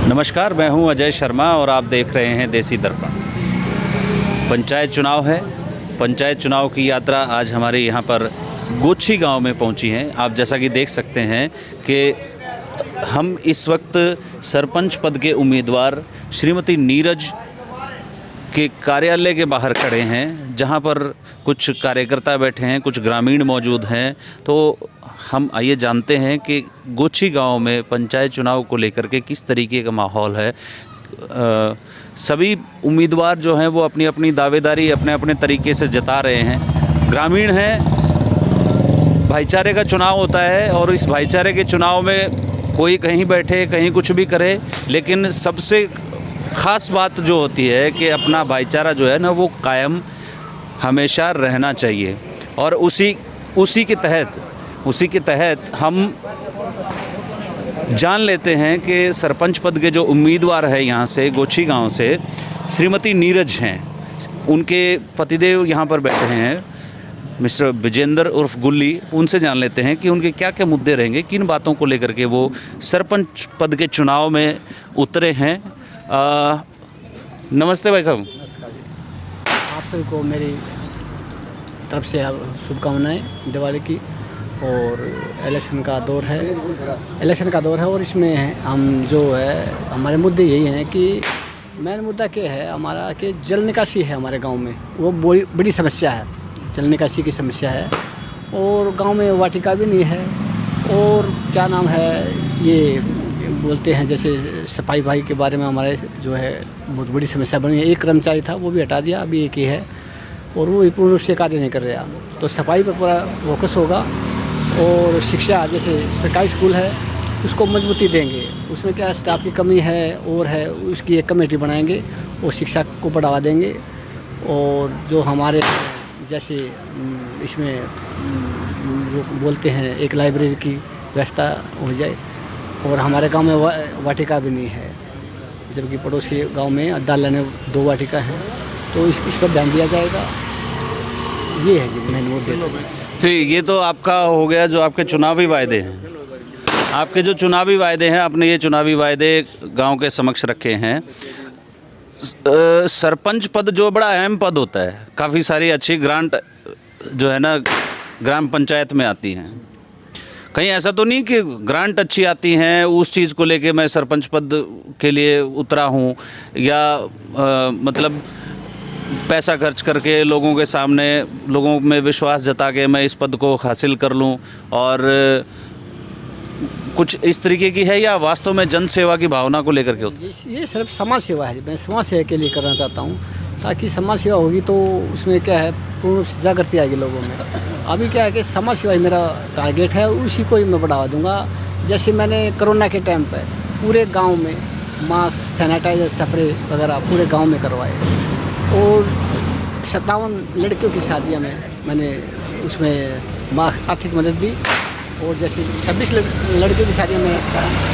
नमस्कार, मैं हूं अजय शर्मा और आप देख रहे हैं देसी दर्पण। पंचायत चुनाव है। पंचायत चुनाव की यात्रा आज हमारे यहाँ पर गोछी गांव में पहुंची है। आप जैसा कि देख सकते हैं कि हम इस वक्त सरपंच पद के उम्मीदवार श्रीमती नीरज के कार्यालय के बाहर खड़े हैं, जहां पर कुछ कार्यकर्ता बैठे हैं, कुछ ग्रामीण मौजूद हैं। तो हम आइए जानते हैं कि गोछी गांव में पंचायत चुनाव को लेकर के किस तरीके का माहौल है। सभी उम्मीदवार जो हैं वो अपनी अपनी दावेदारी अपने अपने तरीके से जता रहे हैं। ग्रामीण हैं, भाईचारे का चुनाव होता है और इस भाईचारे के चुनाव में कोई कहीं बैठे कहीं कुछ भी करे, लेकिन सबसे ख़ास बात जो होती है कि अपना भाईचारा जो है ना वो कायम हमेशा रहना चाहिए। और उसी के तहत हम जान लेते हैं कि सरपंच पद के जो उम्मीदवार हैं यहाँ से गोछी गांव से श्रीमती नीरज हैं। उनके पतिदेव यहाँ पर बैठे हैं, मिस्टर विजेंद्र उर्फ गुल्ली। उनसे जान लेते हैं कि उनके क्या क्या मुद्दे रहेंगे, किन बातों को लेकर के वो सरपंच पद के चुनाव में उतरे हैं। नमस्ते भाई साहब। नमस्कार जी, आप सभी को मेरी तरफ से शुभकामनाएं दिवाली की। और इलेक्शन का दौर है और इसमें हम जो है हमारे मुद्दे यही हैं कि मेन मुद्दा क्या है हमारा कि जल निकासी है हमारे गांव में, वो बड़ी समस्या है। जल निकासी की समस्या है और गांव में वाटिका भी नहीं है। और क्या नाम है ये बोलते हैं जैसे सफाई भाई के बारे में हमारे जो है बहुत बड़ी समस्या बनी है। एक कर्मचारी था वो भी हटा दिया, अभी एक ही है और वो पूर्ण रूप से कार्य नहीं कर रहा। तो सफाई पर पूरा फोकस होगा। और शिक्षा, जैसे सरकारी स्कूल है उसको मजबूती देंगे, उसमें क्या स्टाफ की कमी है और है, उसकी एक कमेटी बनाएंगे और शिक्षा को बढ़ावा देंगे। और जो हमारे जैसे इसमें जो बोलते हैं एक लाइब्रेरी की व्यवस्था हो जाए। और हमारे गांव में वाटिका भी नहीं है, जबकि पड़ोसी गांव में अदालत में 2 वाटिका हैं। तो इस पर ध्यान दिया जाएगा। ये है जी मेन मुद्दे। ठीक, ये तो आपका हो गया जो आपके चुनावी वायदे हैं। आपके जो चुनावी वायदे हैं, आपने ये चुनावी वायदे गांव के समक्ष रखे हैं। सरपंच पद जो बड़ा अहम पद होता है, काफ़ी सारी अच्छी ग्रांट जो है ना ग्राम पंचायत में आती हैं। कहीं ऐसा तो नहीं कि ग्रांट अच्छी आती हैं उस चीज़ को लेके मैं सरपंच पद के लिए उतरा हूँ, या मतलब पैसा खर्च करके लोगों के सामने लोगों में विश्वास जता के मैं इस पद को हासिल कर लूं, और कुछ इस तरीके की है, या वास्तव में जन सेवा की भावना को लेकर के होता है? ये सिर्फ समाज सेवा है। मैं समाज सेवा के लिए करना चाहता हूँ, ताकि समाज सेवा होगी तो उसमें क्या है पूर्ण जागृति आएगी लोगों में। अभी क्या है कि समाज सेवा ही मेरा टारगेट है, उसी को ही मैं बढ़ावा दूँगा। जैसे मैंने कोरोना के टाइम पर पूरे गाँव में मास्क, सैनिटाइजर, स्प्रे वगैरह पूरे गाँव में करवाए। और 57 लड़कियों की शादियां में मैंने उसमें आर्थिक मदद दी। और जैसे 26 लड़कियों की शादियों में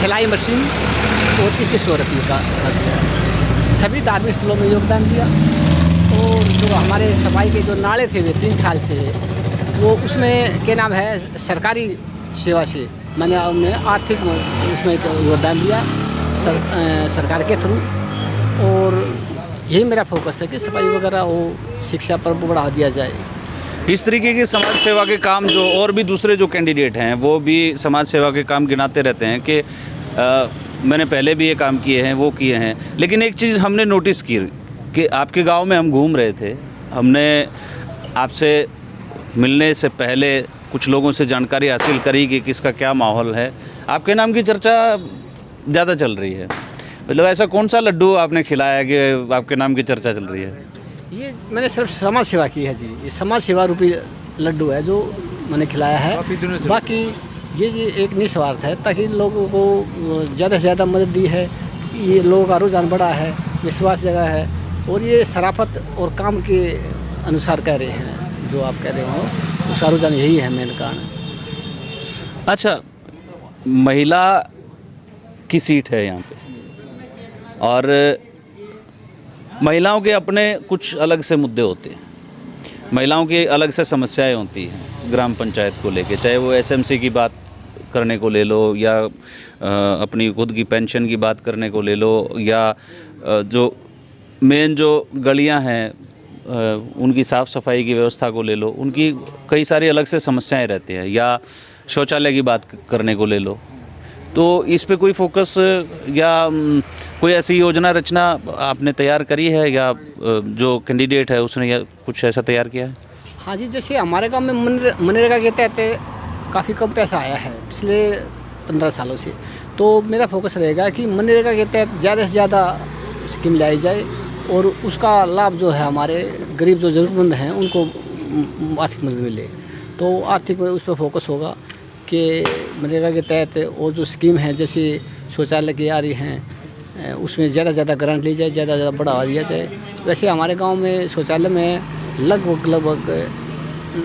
सिलाई मशीन और 2100 रुपये का दिया। सभी धार्मिक स्थलों में योगदान दिया। और जो हमारे सफाई के जो नाले थे वे 3 साल से, वो उसमें क्या नाम है सरकारी सेवा से मैंने उन्हें आर्थिक उसमें योगदान दिया सरकार के थ्रू। और यही मेरा फोकस है कि सफाई वगैरह हो, शिक्षा पर बढ़ा दिया जाए। इस तरीके के समाज सेवा के काम जो और भी दूसरे जो कैंडिडेट हैं वो भी समाज सेवा के काम गिनाते रहते हैं कि मैंने पहले भी ये काम किए हैं, वो किए हैं। लेकिन एक चीज़ हमने नोटिस की कि आपके गांव में हम घूम रहे थे, हमने आपसे मिलने से पहले कुछ लोगों से जानकारी हासिल करी कि किसका क्या माहौल है। आपके नाम की चर्चा ज़्यादा चल रही है। मतलब ऐसा कौन सा लड्डू आपने खिलाया कि आपके नाम की चर्चा चल रही है? ये मैंने सिर्फ समाज सेवा की है जी। ये समाज सेवा रूपी लड्डू है जो मैंने खिलाया है। बाकी ये एक निस्वार्थ है, ताकि लोगों को ज़्यादा से ज़्यादा मदद दी है। ये लोगों का रुझान बढ़ा है, विश्वास जगह है। और ये शराफत और काम के अनुसार कह रहे हैं, जो आप कह रहे हो उसका रुझान यही है मेन कारण। अच्छा, महिला की सीट है यहाँ पे और महिलाओं के अपने कुछ अलग से मुद्दे होते हैं, महिलाओं की अलग से समस्याएं होती हैं ग्राम पंचायत को लेके, चाहे वो एसएमसी की बात करने को ले लो, या अपनी खुद की पेंशन की बात करने को ले लो, या जो मेन जो गलियां हैं उनकी साफ़ सफाई की व्यवस्था को ले लो, उनकी कई सारी अलग से समस्याएं रहती हैं, या शौचालय की बात करने को ले लो। तो इस पे कोई फोकस या कोई ऐसी योजना रचना आपने तैयार करी है, या जो कैंडिडेट है उसने या कुछ ऐसा तैयार किया है? हाँ जी, जैसे हमारे गांव में मनरेगा के तहत काफ़ी कम पैसा आया है पिछले 15 सालों से। तो मेरा फोकस रहेगा कि मनरेगा के तहत ज़्यादा से ज़्यादा स्कीम लाई जाए और उसका लाभ जो है हमारे गरीब जो ज़रूरतमंद हैं उनको आर्थिक मदद मिले। तो आर्थिक उस पर फोकस होगा कि मनरेगा के तहत और जो स्कीम है जैसे शौचालय की आ रही हैं उसमें ज़्यादा से ज़्यादा ग्रांट ली जाए, ज़्यादा से ज़्यादा बढ़ावा दिया जाए। वैसे हमारे गांव में शौचालय में लगभग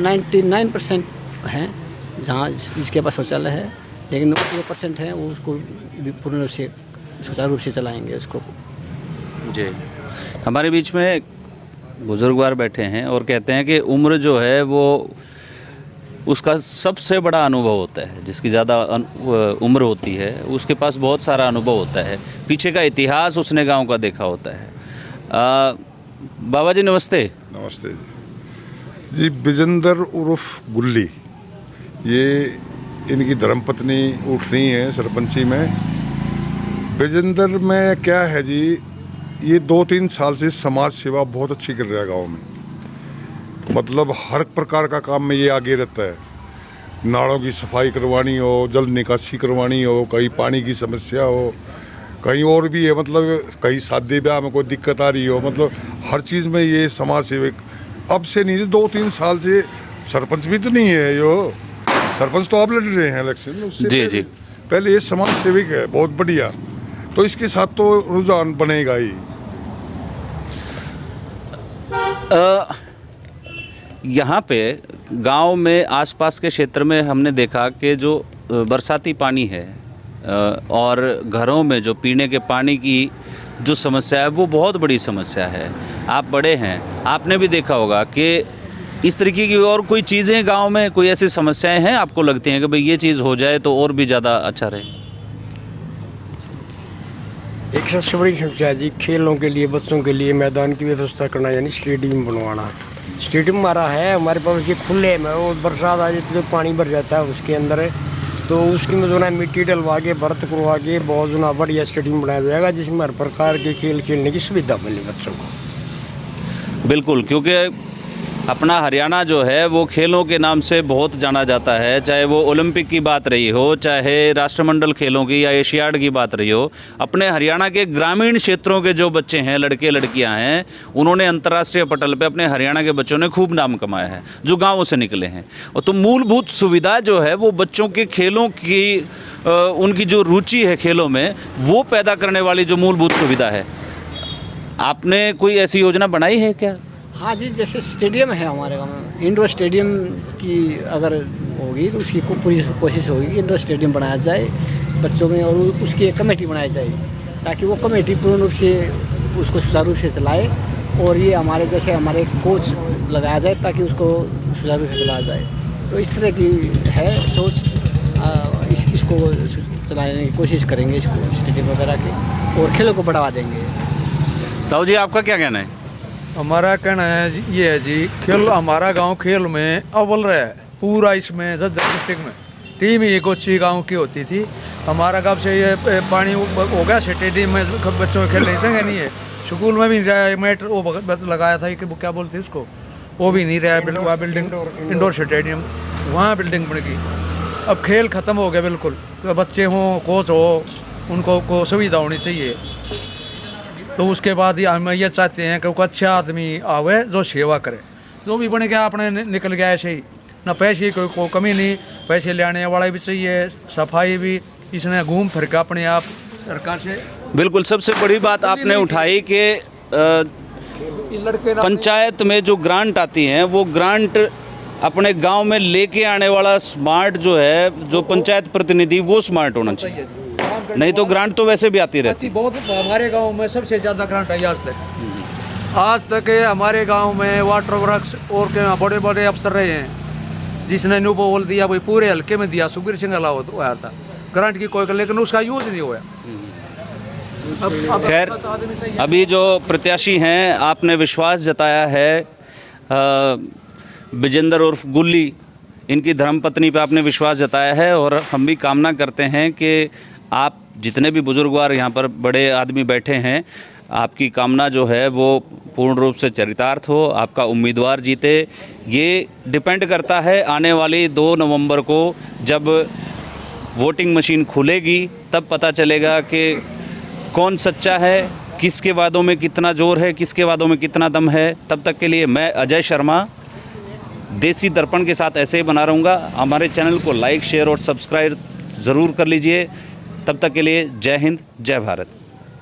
99% हैं जहाँ जिसके पास शौचालय है, लेकिन 1% है वो उसको भी पूर्ण रूप से सुचारू रूप से चलाएँगे उसको। जी, हमारे बीच में बुजुर्गवार बैठे हैं और कहते हैं कि उम्र जो है वो उसका सबसे बड़ा अनुभव होता है। जिसकी ज़्यादा उम्र होती है उसके पास बहुत सारा अनुभव होता है, पीछे का इतिहास उसने गांव का देखा होता है। बाबा जी नमस्ते। नमस्ते जी। बिजेंदर उर्फ गुल्ली, ये इनकी धर्मपत्नी उठनी है सरपंची में। बिजेंदर में क्या है जी, ये 2-3 साल से समाज सेवा बहुत अच्छी कर रहा है गांव में। मतलब हर प्रकार का काम में ये आगे रहता है। नालों की सफाई करवानी हो, जल निकासी करवानी हो, कहीं पानी की समस्या हो, कहीं और भी है, मतलब कहीं शादी ब्याह में कोई दिक्कत आ रही हो, मतलब हर चीज़ में ये समाज सेवक अब से नहीं, 2-3 साल से। सरपंच भी तो नहीं है, यो सरपंच तो आप लड़ रहे हैं इलेक्शन, उससे जी जी पहले ये समाज सेवक है, बहुत बढ़िया। तो इसके साथ तो रुझान बनेगा ही। यहाँ पे गांव में आसपास के क्षेत्र में हमने देखा कि जो बरसाती पानी है और घरों में जो पीने के पानी की जो समस्या है वो बहुत बड़ी समस्या है। आप बड़े हैं, आपने भी देखा होगा कि इस तरीके की और कोई चीज़ें गांव में कोई ऐसी समस्याएं हैं आपको लगती हैं कि भाई ये चीज़ हो जाए तो और भी ज़्यादा अच्छा रहे? एक सबसे बड़ी समस्या जी खेलों के लिए, बच्चों के लिए मैदान की व्यवस्था करना, यानी स्टेडियम बनवाना। स्टेडियम हमारा है, हमारे पास ये खुले में, और बरसात आ जाती तो पानी भर जाता है उसके अंदर, तो उसकी में जो है मिट्टी डलवा के भरत करवा के बहुत जो बढ़िया स्टेडियम बनाया जाएगा जिसमें हर प्रकार के खेल खेलने की सुविधा मिले बच्चों को। बिल्कुल, क्योंकि अपना हरियाणा जो है वो खेलों के नाम से बहुत जाना जाता है, चाहे वो ओलंपिक की बात रही हो, चाहे राष्ट्रमंडल खेलों की या एशियाड की बात रही हो। अपने हरियाणा के ग्रामीण क्षेत्रों के जो बच्चे हैं, लड़के लड़कियां हैं, उन्होंने अंतर्राष्ट्रीय पटल पे अपने हरियाणा के बच्चों ने खूब नाम कमाया है जो गाँवों से निकले हैं। और तो मूलभूत सुविधा जो है वो बच्चों के खेलों की उनकी जो रुचि है खेलों में वो पैदा करने वाली जो मूलभूत सुविधा है, आपने कोई ऐसी योजना बनाई है क्या? हाँ जी, जैसे स्टेडियम है हमारे गाँव में, इंडोर स्टेडियम की अगर होगी तो उसकी पूरी कोशिश होगी कि इंडोर स्टेडियम बनाया जाए बच्चों में, और उसकी एक कमेटी बनाई जाए ताकि वो कमेटी पूर्ण रूप से उसको सुचारू रूप से चलाए। और ये हमारे जैसे हमारे कोच लगाया जाए ताकि उसको सुचारू रूप से चलाया जाए। तो इस तरह की है सोच, इसको चलाने की कोशिश करेंगे, इसको स्टेडियम वगैरह के, और खेलों को बढ़ावा देंगे। ताऊ जी आपका क्या कहना है? हमारा कहना है जी, ये है जी, खेल हमारा गांव खेल में अव्वल रहा है पूरा। इसमें झज्जर डिस्ट्रिक्ट में टीम ही एक अच्छी गाँव की होती थी। हमारा कब से ये पानी हो गया स्टेडियम में, बच्चों के खेलने जगह नहीं है। स्कूल में भी नहीं रहा है, मैट वो लगाया था कि क्या बोलते हैं उसको, वो भी नहीं रहा है। बिल्डिंग इंडोर स्टेडियम, वहाँ बिल्डिंग बन गई। अब खेल ख़त्म हो गया बिल्कुल। तो बच्चे हों, कोच हो, उनको सुविधा होनी चाहिए। तो उसके बाद ही हम ये चाहते हैं कि कोई अच्छा आदमी आवे जो सेवा करे। जो भी बन गया अपने निकल गया ऐसे ही, ना पैसे की कोई कमी नहीं, पैसे लेने वाला भी चाहिए, सफाई भी इसने घूम फिर के अपने आप सरकार से। बिल्कुल, सबसे बड़ी बात आपने उठाई कि पंचायत में जो ग्रांट आती हैं वो ग्रांट अपने गांव में लेके आने वाला स्मार्ट जो है, जो पंचायत प्रतिनिधि वो स्मार्ट होना चाहिए, नहीं तो ग्रांट तो वैसे भी आती रहती। बहुत हमारे गांव में सबसे ज़्यादा ग्रांट आई आज तक हमारे गांव में वाटर वर्क्स और के बड़े बड़े अफसर रहे हैं, जिसने न्यू बोल दिया वही पूरे हल्के में दिया, सुखबीर सिंह अलावा आया था करंट की कोई, लेकिन उसका यूज नहीं हुआ। खैर, अभी जो प्रत्याशी हैं, आपने विश्वास जताया है विजेंद्र उर्फ गुल्ली, इनकी धर्मपत्नी पे आपने विश्वास जताया है, और हम भी कामना करते हैं कि आप जितने भी बुजुर्गवार यहाँ पर बड़े आदमी बैठे हैं, आपकी कामना जो है वो पूर्ण रूप से चरितार्थ हो, आपका उम्मीदवार जीते। ये डिपेंड करता है आने वाली 2 नवंबर को जब वोटिंग मशीन खुलेगी, तब पता चलेगा कि कौन सच्चा है, किसके वादों में कितना जोर है, किसके वादों में कितना दम है। तब तक के लिए मैं अजय शर्मा देसी दर्पण के साथ ऐसे ही बना रहूँगा। हमारे चैनल को लाइक, शेयर और सब्सक्राइब ज़रूर कर लीजिए। तब तक के लिए जय हिंद, जय भारत।